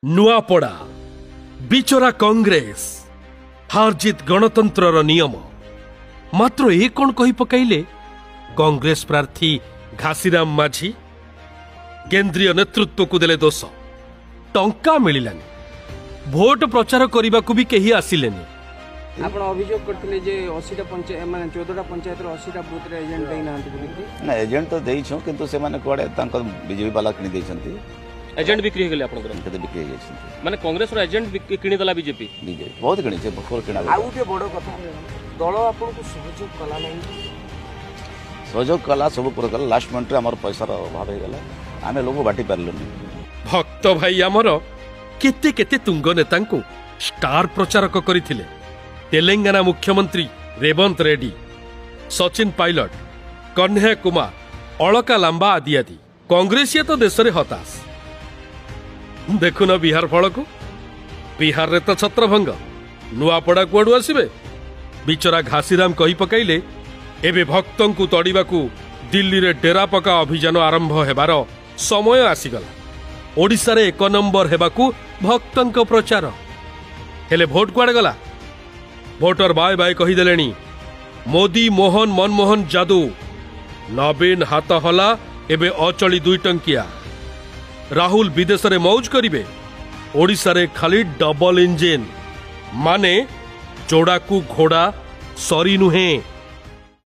नुआपड़ा बिचरा कांग्रेस हारजित गणतंत्र नियम मात्र ए कौन कही पकाइले कांग्रेस प्रार्थी घासीराम माझी केंद्रीय नेतृत्व को देले दोष टंका मिलानी भोट प्रचार करने को भी कहीं आसिलेनी आपण अभियोग करथिले जे 80टा पंचायत माने 14टा पंचायत रो 80टा बूथ रे एजेंट देई नांत बोली ना एजेंट तो देई छो किंतु से माने कोडे तांको बीजेपी वाला किनी देई छंती एजेंट बिक्री हो गेले आपण कते बिक्री हो छंती माने कांग्रेस रो एजेंट किनी दला बीजेपी बहुत किनी छे बखोर किना आ उटे बडो कथा दल आपण को सहयोग कला नै सहयोग कला सब प्रकार लास्ट मिनिट रे हमर पैसा रो अभाव हे गेला आमे लोग बाटी पारलनी भक्त भाई हमर केते केते तुंग नेता को स्टार प्रचारक करथिले तेलंगाना मुख्यमंत्री रेवंत रेड्डी सचिन पायलट कन्हैया कुमार अलका लांबा आदि आदि कांग्रेसिया तो देश में हताश देखुन बिहार फल को बिहार रे तो छत्रभंग नुआपड़ा कुआडू आसबे बिचरा घासीराम कही पकाइले एबे भक्तों को तड़ीबा को दिल्ली रे डेरा पका अभियान आरंभ हेबार समय आसीगला ओडिशा रे 1 नंबर हेबाकू भक्तों प्रचार हेले भोट कुआडे गला भोटर बाय बाय कहीदेले मोदी मोहन मनमोहन जादू नवीन हाथ हला एबे अचली 2 टंकिया राहुल विदेश रे मौज करिवे ओडिशा रे खाली डबल इंजिन माने जोड़ा को घोड़ा सरी नुहे।